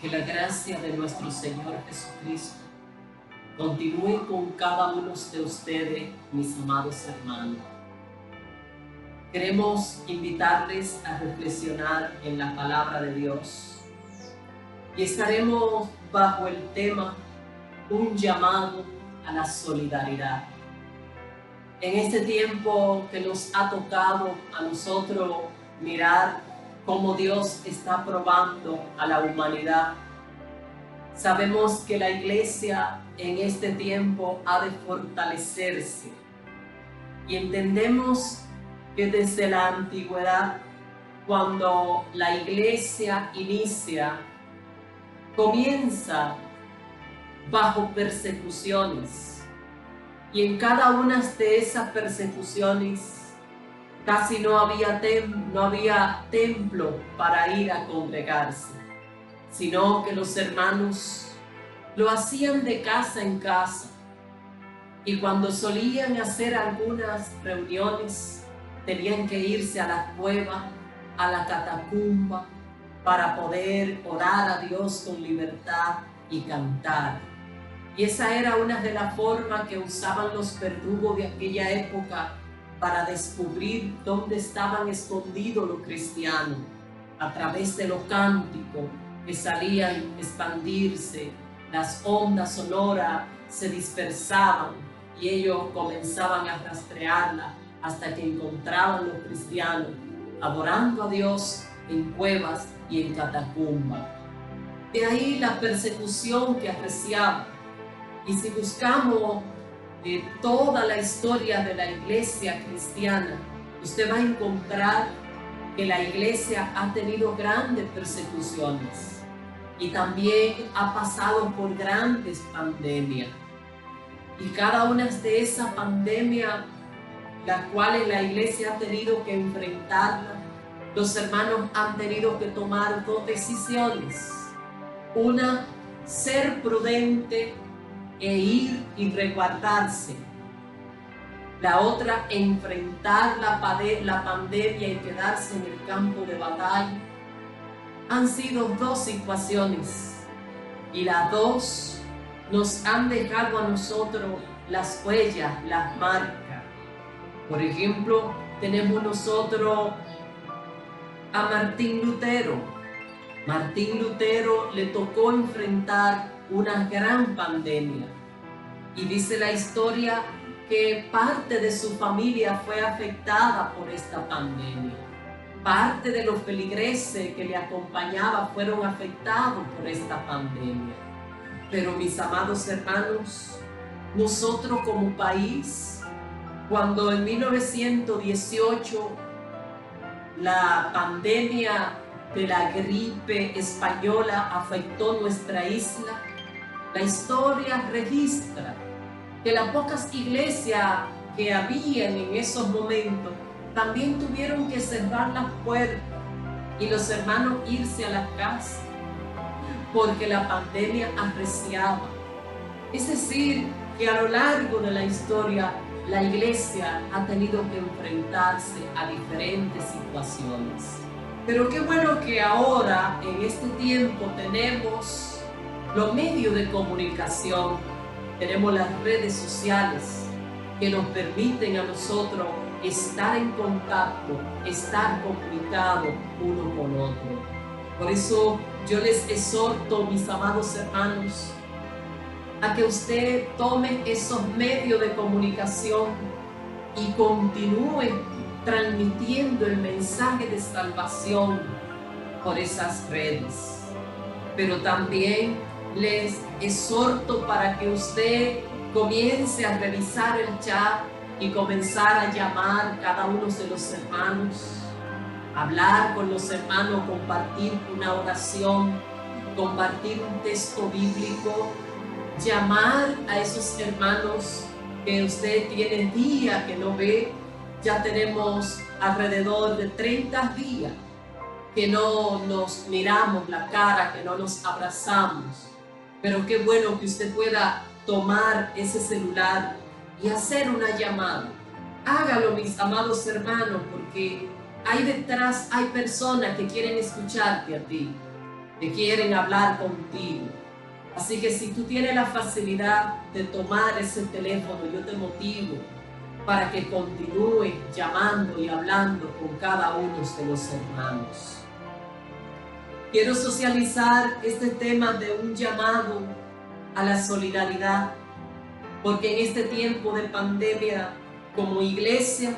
Que la gracia de nuestro Señor Jesucristo continúe con cada uno de ustedes, mis amados hermanos. Queremos invitarles a reflexionar en la palabra de Dios y estaremos bajo el tema un llamado a la solidaridad. En este tiempo que nos ha tocado a nosotros mirar cómo Dios está probando a la humanidad, sabemos que la iglesia en este tiempo ha de fortalecerse y entendemos que desde la antigüedad, cuando la iglesia inicia, comienza bajo persecuciones y en cada una de esas persecuciones casi no había templo para ir a congregarse, sino que los hermanos lo hacían de casa en casa, y cuando solían hacer algunas reuniones tenían que irse a la cueva, a la catacumba, para poder orar a Dios con libertad y cantar. Y esa era una de las formas que usaban los verdugos de aquella época para descubrir dónde estaban escondidos los cristianos, a través de los cánticos que salían a expandirse, las ondas sonoras se dispersaban y ellos comenzaban a rastrearla hasta que encontraban los cristianos adorando a Dios en cuevas y en catacumbas. De ahí la persecución que arreciaba. Y si buscamos toda la historia de la iglesia cristiana, usted va a encontrar que la iglesia ha tenido grandes persecuciones y también ha pasado por grandes pandemias. Y cada una de esas pandemias, las cuales la iglesia ha tenido que enfrentarla, los hermanos han tenido que tomar dos decisiones. Una, ser prudente e ir y resguardarse. La otra, enfrentar la pandemia y quedarse en el campo de batalla. Han sido dos situaciones y las dos nos han dejado a nosotros las huellas, las marcas. Por ejemplo, tenemos nosotros a Martín Lutero. Martín Lutero le tocó enfrentar una gran pandemia y dice la historia que parte de su familia fue afectada por esta pandemia. Parte de los feligreses que le acompañaban fueron afectados por esta pandemia. Pero mis amados hermanos, nosotros como país, cuando en 1918 la pandemia de la gripe española afectó nuestra isla, la historia registra que las pocas iglesias que habían en esos momentos también tuvieron que cerrar las puertas y los hermanos irse a la casa porque la pandemia arreciaba. Es decir, que a lo largo de la historia la iglesia ha tenido que enfrentarse a diferentes situaciones. Pero qué bueno que ahora, en este tiempo, tenemos los medios de comunicación, tenemos las redes sociales que nos permiten a nosotros estar en contacto, estar comunicados uno con otro. Por eso yo les exhorto, mis amados hermanos, a que usted tome esos medios de comunicación y continúe transmitiendo el mensaje de salvación por esas redes. Pero también les exhorto para que usted comience a revisar el chat y comenzar a llamar a cada uno de los hermanos, hablar con los hermanos, compartir una oración, compartir un texto bíblico, llamar a esos hermanos que usted tiene días que no ve. Ya tenemos alrededor de 30 días que no nos miramos la cara, que no nos abrazamos. Pero qué bueno que usted pueda tomar ese celular y hacer una llamada. Hágalo, mis amados hermanos, porque ahí detrás hay personas que quieren escucharte a ti. que quieren hablar contigo. Así que si tú tienes la facilidad de tomar ese teléfono, yo te motivo para que continúe llamando y hablando con cada uno de los hermanos. Quiero socializar este tema de un llamado a la solidaridad, porque en este tiempo de pandemia, como iglesia,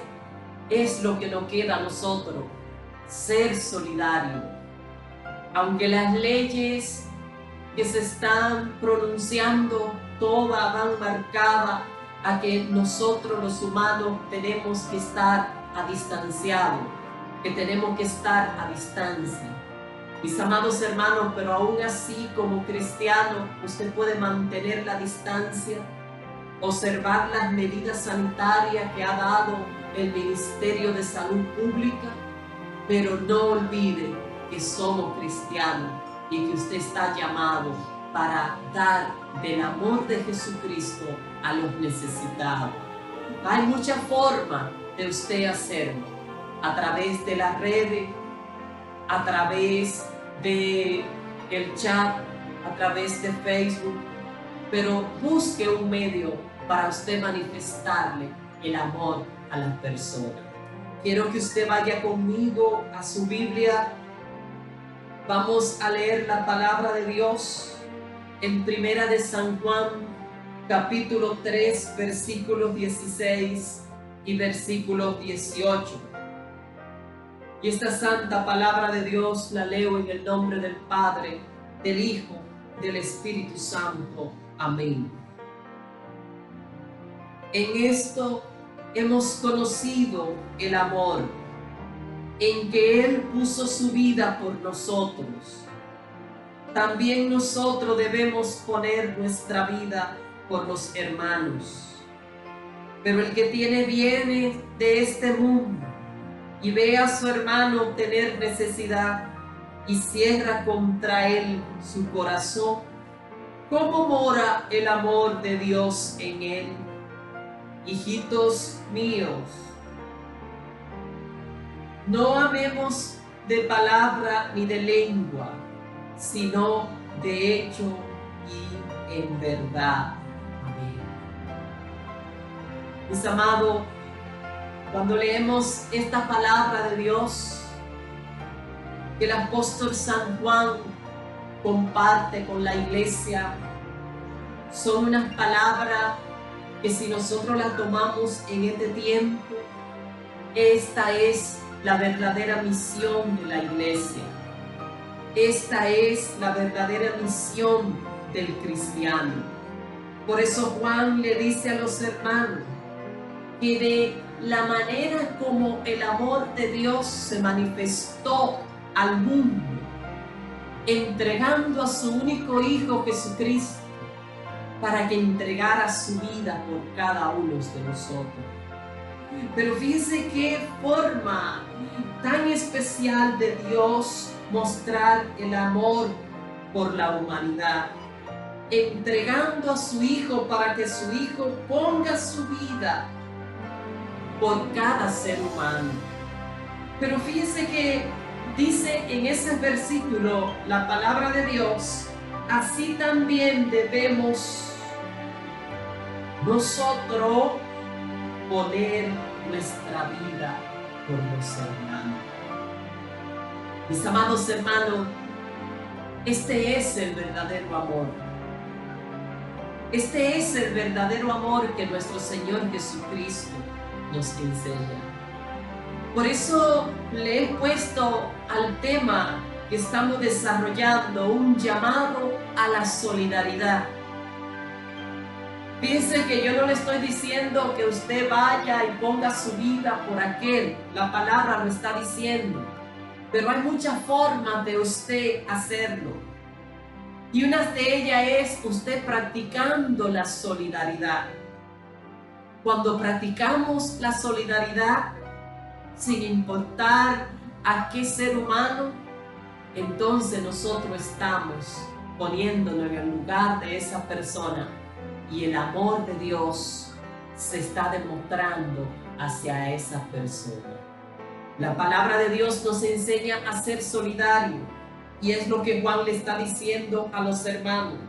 es lo que nos queda a nosotros, ser solidario. Aunque las leyes que se están pronunciando, todas van marcadas a que nosotros los humanos tenemos que estar a distanciados, que tenemos que estar a distancia. Mis amados hermanos, pero aún así como cristiano, usted puede mantener la distancia, observar las medidas sanitarias que ha dado el Ministerio de Salud Pública, pero no olvide que somos cristianos y que usted está llamado para dar del amor de Jesucristo a los necesitados. Hay muchas formas de usted hacerlo, a través de las redes, a través del chat, a través de Facebook, pero busque un medio para usted manifestarle el amor a las personas. Quiero que usted vaya conmigo a su Biblia. Vamos a leer la palabra de Dios en Primera de San Juan, capítulo 3, versículos 16 y versículos 18. Y esta santa palabra de Dios la leo en el nombre del Padre, del Hijo, del Espíritu Santo. Amén. En esto hemos conocido el amor, en que Él puso su vida por nosotros. También nosotros debemos poner nuestra vida por los hermanos. Pero el que tiene bienes de este mundo y ve a su hermano tener necesidad y cierra contra él su corazón, ¿cómo mora el amor de Dios en él? Hijitos míos, no amemos de palabra ni de lengua, sino de hecho y en verdad. Amén. Mis amados, cuando leemos esta palabra de Dios que el apóstol San Juan comparte con la iglesia, son unas palabras que si nosotros las tomamos en este tiempo, esta es la verdadera misión de la iglesia. Esta es la verdadera misión del cristiano. Por eso Juan le dice a los hermanos que de la manera como el amor de Dios se manifestó al mundo, entregando a su único Hijo Jesucristo, para que entregara su vida por cada uno de nosotros. Pero fíjense qué forma tan especial de Dios mostrar el amor por la humanidad, entregando a su Hijo para que su Hijo ponga su vida por cada ser humano. Pero fíjense que dice en ese versículo la palabra de Dios, así también debemos nosotros poner nuestra vida por los hermanos. Mis amados hermanos, este es el verdadero amor. Este es el verdadero amor que nuestro Señor Jesucristo nos enseña. Por eso le he puesto al tema que estamos desarrollando un llamado a la solidaridad. Fíjense que yo no le estoy diciendo que usted vaya y ponga su vida por aquel. La palabra lo está diciendo. Pero hay muchas formas de usted hacerlo. Y una de ellas es usted practicando la solidaridad. Cuando practicamos la solidaridad, sin importar a qué ser humano, entonces nosotros estamos poniéndonos en el lugar de esa persona y el amor de Dios se está demostrando hacia esa persona. La palabra de Dios nos enseña a ser solidarios, Y es lo que Juan le está diciendo a los hermanos.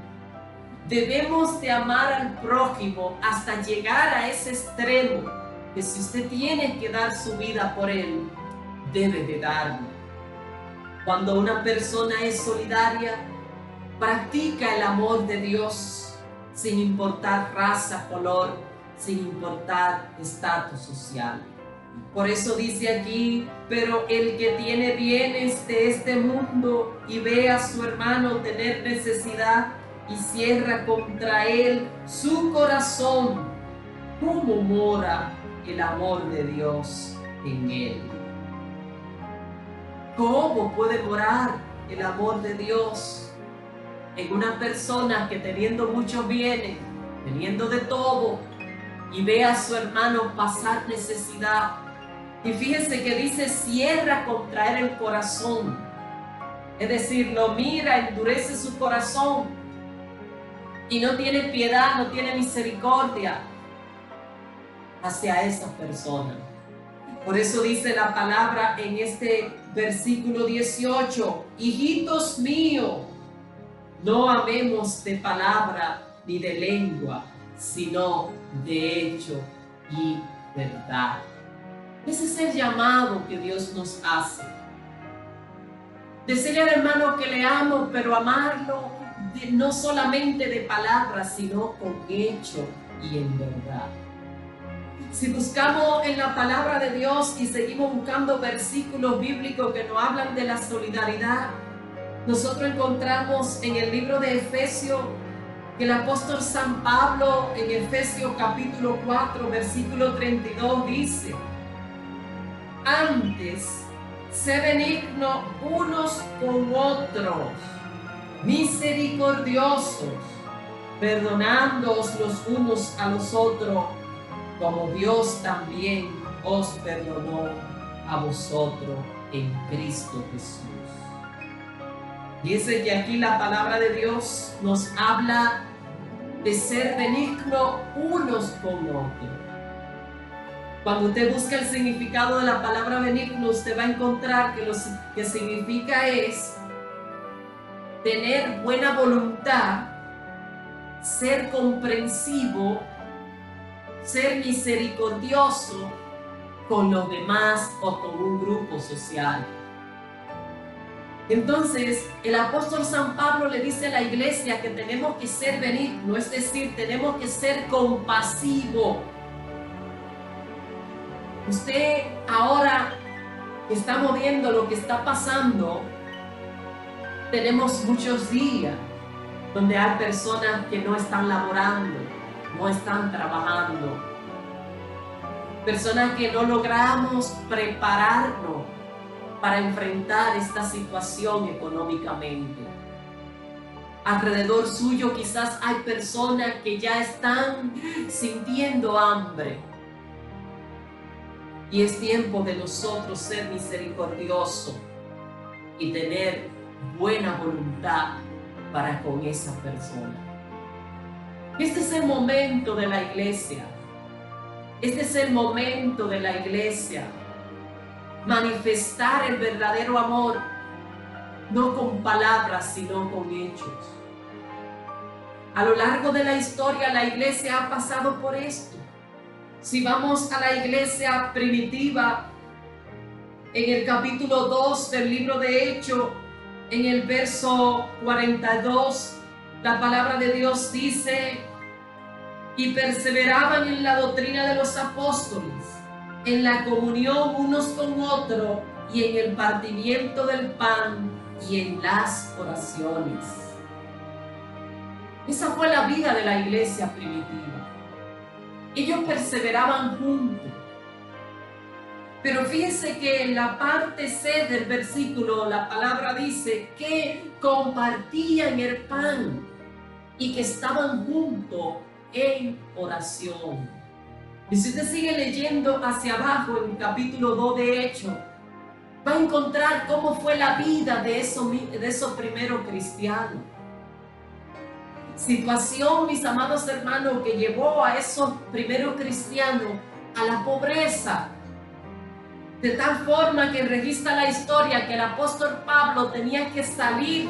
Debemos de amar al prójimo hasta llegar a ese extremo, que si usted tiene que dar su vida por él, debe de darlo. Cuando una persona es solidaria, practica el amor de Dios, sin importar raza, color, sin importar estatus social. Por eso dice aquí, pero el que tiene bienes de este mundo y ve a su hermano tener necesidad y cierra contra él su corazón, ¿cómo mora el amor de Dios en él? ¿Cómo puede morar el amor de Dios en una persona que teniendo muchos bienes, teniendo de todo, y ve a su hermano pasar necesidad? Y fíjense que dice, cierra contra él el corazón. Es decir, lo mira, endurece su corazón y no tiene piedad, no tiene misericordia hacia esa persona. Por eso dice la palabra en este versículo 18, hijitos míos, no amemos de palabra ni de lengua, sino de hecho y verdad. Ese es el llamado que Dios nos hace. Decirle al hermano que le amo, pero amarlo no solamente de palabras, sino con hecho y en verdad. Si buscamos en la palabra de Dios y seguimos buscando versículos bíblicos que nos hablan de la solidaridad, nosotros encontramos en el libro de Efesios que el apóstol San Pablo en Efesios capítulo 4 versículo 32 dice: antes, sé benignos unos con otros, misericordiosos, perdonándoos los unos a los otros, como Dios también os perdonó a vosotros en Cristo Jesús. Dice que aquí la palabra de Dios nos habla de ser benignos unos con otros. Cuando usted busca el significado de la palabra benigno, usted va a encontrar que lo que significa es tener buena voluntad, ser comprensivo, ser misericordioso con los demás o con un grupo social. Entonces, el apóstol San Pablo le dice a la iglesia que tenemos que ser benignos, es decir, tenemos que ser compasivos. Usted ahora que estamos viendo lo que está pasando, tenemos muchos días donde hay personas que no están laborando, no están trabajando, personas que no logramos prepararnos para enfrentar esta situación económicamente. Alrededor suyo quizás hay personas que ya están sintiendo hambre. Y es tiempo de nosotros ser misericordiosos y tener buena voluntad para con esa persona. Este es el momento de la iglesia. Este es el momento de la iglesia. Manifestar el verdadero amor, no con palabras, sino con hechos. A lo largo de la historia, la iglesia ha pasado por esto. Si vamos a la iglesia primitiva, en el capítulo 2 del libro de Hechos, en el verso 42, la palabra de Dios dice: y perseveraban en la doctrina de los apóstoles, en la comunión unos con otros, y en el partimiento del pan, y en las oraciones. Esa fue la vida de la iglesia primitiva. Ellos perseveraban juntos. Pero fíjense que en la parte C del versículo, la palabra dice que compartían el pan y que estaban juntos en oración. Y si usted sigue leyendo hacia abajo en el capítulo 2 de Hechos, va a encontrar cómo fue la vida de esos primeros cristianos. Situación, mis amados hermanos, que llevó a esos primeros cristianos a la pobreza. De tal forma que registra la historia que el apóstol Pablo tenía que salir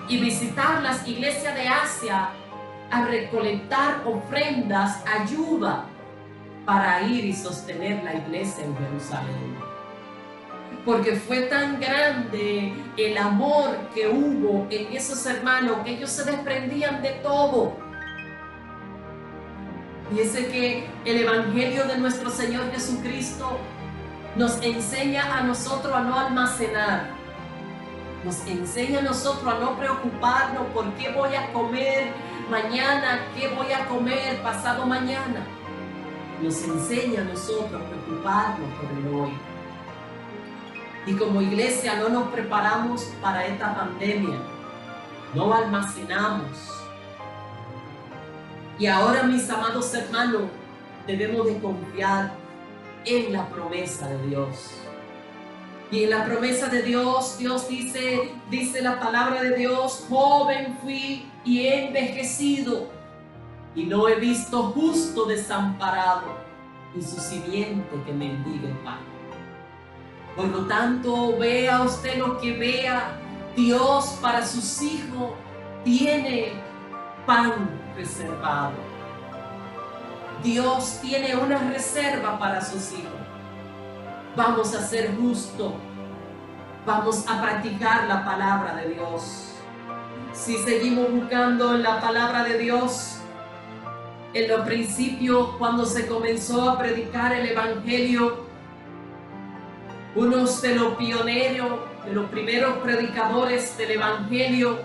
y visitar las iglesias de Asia a recolectar ofrendas, ayuda, para ir y sostener la iglesia en Jerusalén. Porque fue tan grande el amor que hubo en esos hermanos que ellos se desprendían de todo. Fíjense que el evangelio de nuestro Señor Jesucristo nos enseña a nosotros a no almacenar. Nos enseña a nosotros a no preocuparnos por qué voy a comer mañana, qué voy a comer pasado mañana. Nos enseña a nosotros a preocuparnos por el hoy. Y como iglesia no nos preparamos para esta pandemia, no almacenamos. Y ahora, mis amados hermanos, debemos de confiar en la promesa de Dios. Y en la promesa de Dios, Dios dice la palabra de Dios: joven fui y he envejecido, y no he visto justo desamparado, y su simiente que mendigue pan. Por lo tanto, vea usted lo que vea, Dios para sus hijos tiene pan reservado. Dios tiene una reserva para sus hijos. Vamos a ser justos. Vamos a practicar la palabra de Dios. Si seguimos buscando en la palabra de Dios, en los principios, cuando se comenzó a predicar el evangelio, unos de los pioneros, de los primeros predicadores del evangelio,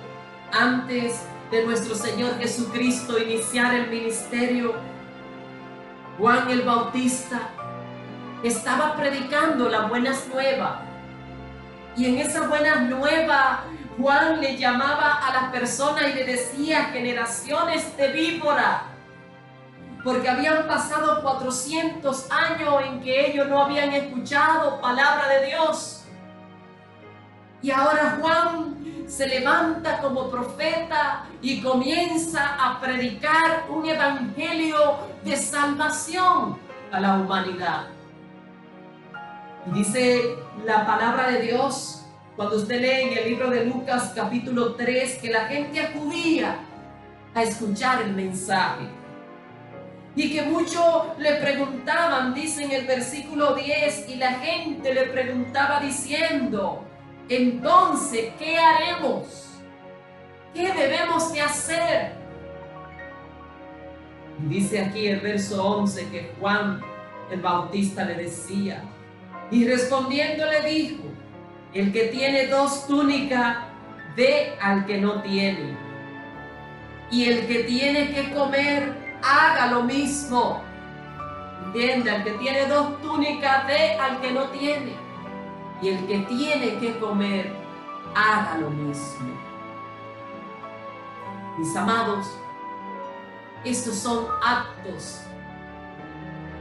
antes de nuestro Señor Jesucristo iniciar el ministerio, Juan el Bautista, estaba predicando las buenas nuevas. Y en esas buenas nuevas, Juan le llamaba a las personas y le decía: generaciones de víbora, porque habían pasado 400 años en que ellos no habían escuchado palabra de Dios. Y ahora Juan se levanta como profeta y comienza a predicar un evangelio de salvación a la humanidad. Y dice la palabra de Dios, cuando usted lee en el libro de Lucas capítulo 3, que la gente acudía a escuchar el mensaje. Y que muchos le preguntaban, dice en el versículo 10, y la gente le preguntaba diciendo: entonces, ¿qué haremos? ¿Qué debemos de hacer? Y dice aquí el verso 11 que Juan el Bautista le decía, y respondiendo le dijo: el que tiene 2 túnicas, dé al que no tiene. Y el que tiene que comer, haga lo mismo. ¿Entiende? El que tiene 2 túnicas, dé al que no tiene. Y el que tiene que comer, haga lo mismo. Mis amados, estos son actos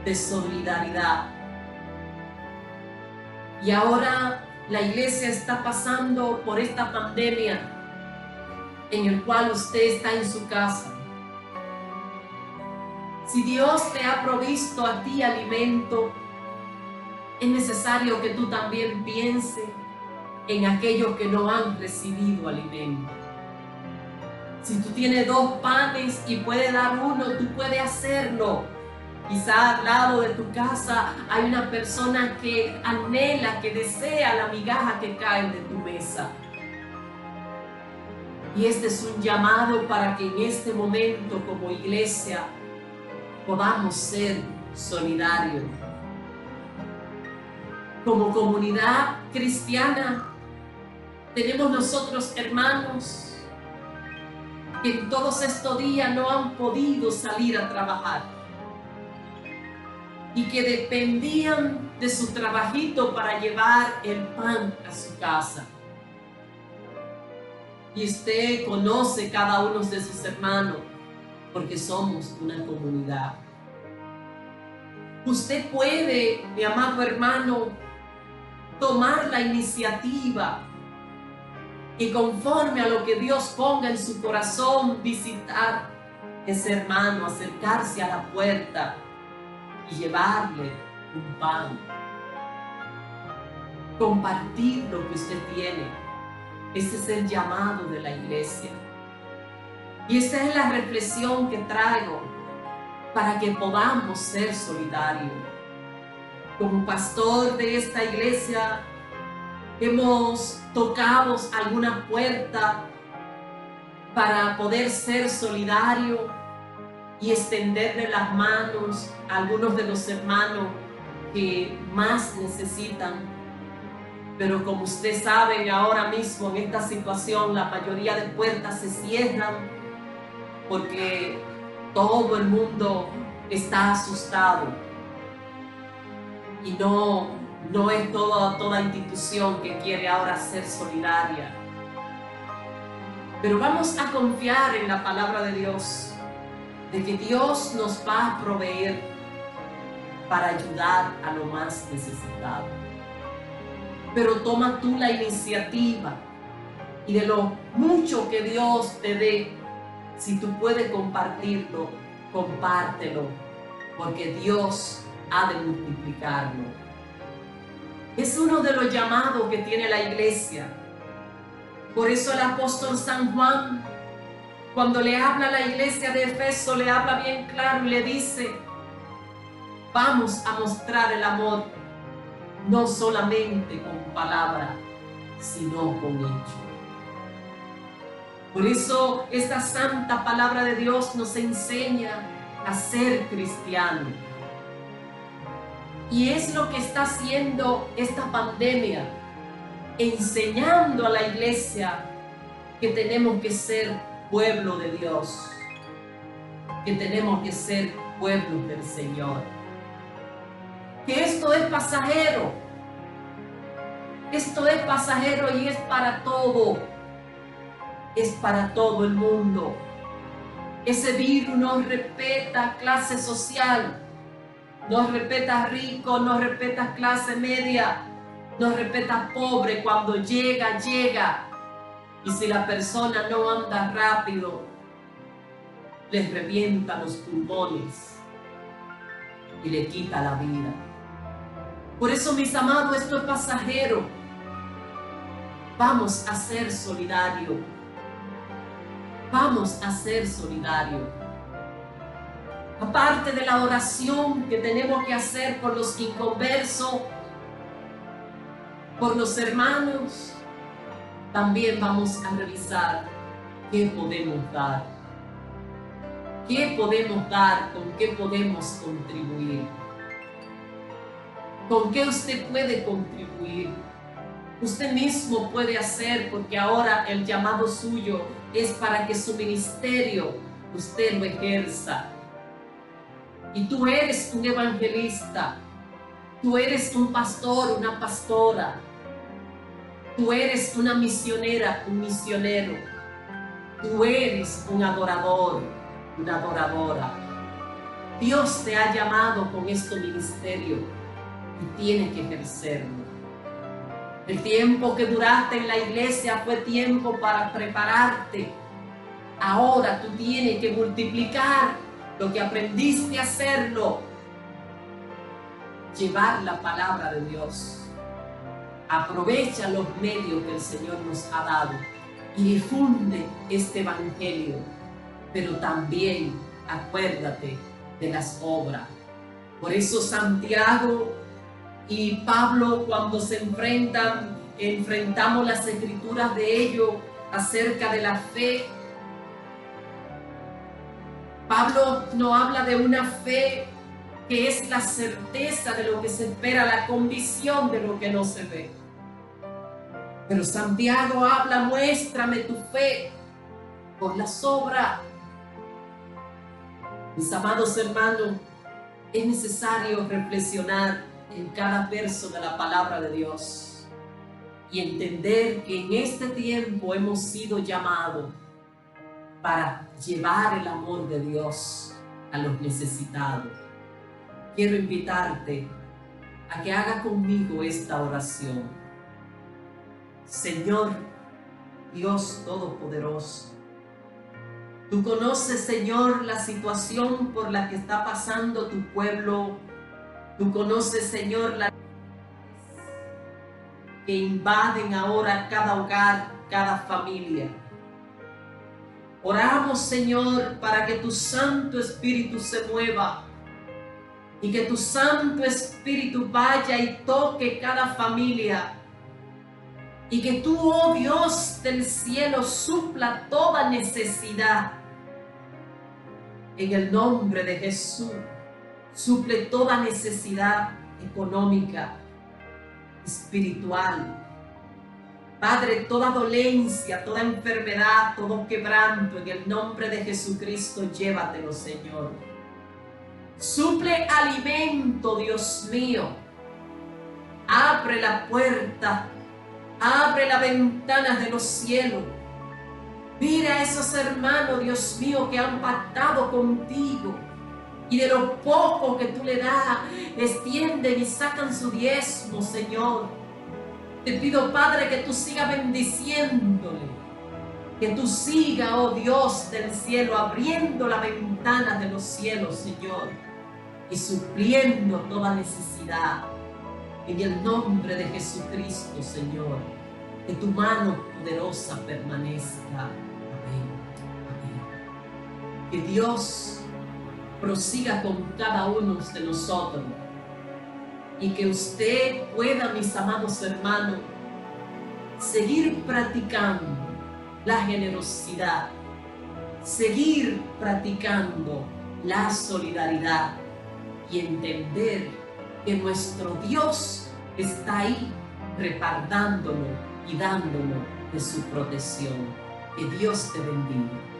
de solidaridad. Y ahora la iglesia está pasando por esta pandemia en el cual usted está en su casa. Si Dios te ha provisto a ti alimento, es necesario que tú también pienses en aquellos que no han recibido alimento. Si tú tienes 2 panes y puedes dar uno, tú puedes hacerlo. Quizá al lado de tu casa hay una persona que anhela, que desea la migaja que cae de tu mesa. Y este es un llamado para que en este momento, como iglesia, podamos ser solidarios. Como comunidad cristiana, tenemos nosotros hermanos que en todos estos días no han podido salir a trabajar y que dependían de su trabajito para llevar el pan a su casa. Y usted conoce cada uno de sus hermanos porque somos una comunidad. Usted puede, mi amado hermano, tomar la iniciativa y conforme a lo que Dios ponga en su corazón, visitar ese hermano, acercarse a la puerta y llevarle un pan. compartir lo que usted tiene. Ese es el llamado de la iglesia. Y esa es la reflexión que traigo para que podamos ser solidarios. Como pastor de esta iglesia, hemos tocado alguna puerta para poder ser solidario y extenderle las manos a algunos de los hermanos que más necesitan. Pero como ustedes saben, ahora mismo en esta situación la mayoría de puertas se cierran porque todo el mundo está asustado y no es toda institución que quiere ahora ser solidaria. Pero vamos a confiar en la palabra de Dios, de que Dios nos va a proveer para ayudar a lo más necesitado. Pero toma tú la iniciativa y de lo mucho que Dios te dé, si tú puedes compartirlo, compártelo, porque Dios ha de multiplicarlo. Es uno de los llamados que tiene la iglesia. Por eso el apóstol San Juan, cuando le habla a la iglesia de Efeso, le habla bien claro y le dice: vamos a mostrar el amor, no solamente con palabra, sino con hecho. Por eso esta santa palabra de Dios nos enseña a ser cristianos. Y es lo que está haciendo esta pandemia, enseñando a la iglesia que tenemos que ser pueblo de Dios, que tenemos que ser pueblo del Señor. Que esto es pasajero. Esto es pasajero y es para todo. Es para todo el mundo. Ese virus no respeta clase social, no respeta rico, no respeta clase media, no respeta pobre. Cuando llega, llega. Y si la persona no anda rápido, les revienta los pulmones y le quita la vida. Por eso, mis amados, esto es pasajero. Vamos a ser solidarios. Vamos a ser solidarios. Aparte de la oración que tenemos que hacer por los inconversos, por los hermanos, también vamos a revisar qué podemos dar. ¿Qué podemos dar? ¿Con qué podemos contribuir? ¿Con qué usted puede contribuir? Usted mismo puede hacer, porque ahora el llamado suyo es para que su ministerio usted lo ejerza. Y tú eres un evangelista, tú eres un pastor, una pastora, tú eres una misionera, un misionero, tú eres un adorador, una adoradora. Dios te ha llamado con este ministerio y tienes que ejercerlo. El tiempo que duraste en la iglesia fue tiempo para prepararte. Ahora tú tienes que multiplicar lo que aprendiste a hacerlo. Llevar la palabra de Dios. Aprovecha los medios que el Señor nos ha dado y difunde este evangelio. Pero también acuérdate de las obras. Por eso Santiago y Pablo, cuando se enfrentamos las escrituras de ellos acerca de la fe. Pablo nos habla de una fe que es la certeza de lo que se espera, la convicción de lo que no se ve. Pero Santiago habla: muéstrame tu fe por las obras. Mis amados hermanos, es necesario reflexionar en cada verso de la palabra de Dios y entender que en este tiempo hemos sido llamados para llevar el amor de Dios a los necesitados. Quiero invitarte a que haga conmigo esta oración. Señor Dios Todopoderoso, tú conoces, Señor, la situación por la que está pasando tu pueblo. Tú conoces, Señor, que invaden ahora cada hogar, cada familia. Oramos, Señor, para que tu Santo Espíritu se mueva y que tu Santo Espíritu vaya y toque cada familia. Y que tú, oh Dios del cielo, supla toda necesidad. En el nombre de Jesús, suple toda necesidad económica, espiritual. Padre, toda dolencia, toda enfermedad, todo quebranto, en el nombre de Jesucristo, llévatelo, Señor. Suple alimento, Dios mío. Abre la puerta, abre la ventana de los cielos. Mira a esos hermanos, Dios mío, que han pactado contigo. Y de lo poco que tú le das, extienden y sacan su diezmo, Señor. Te pido, Padre, que tú sigas bendiciéndole. Que tú sigas, oh Dios del cielo, abriendo la ventana de los cielos, Señor. Y supliendo toda necesidad. En el nombre de Jesucristo, Señor. Que tu mano poderosa permanezca. Amén. Amén. Que Dios prosiga con cada uno de nosotros. Y que usted pueda, mis amados hermanos, seguir practicando la generosidad, seguir practicando la solidaridad y entender que nuestro Dios está ahí respaldándonos y dándonos de su protección. Que Dios te bendiga.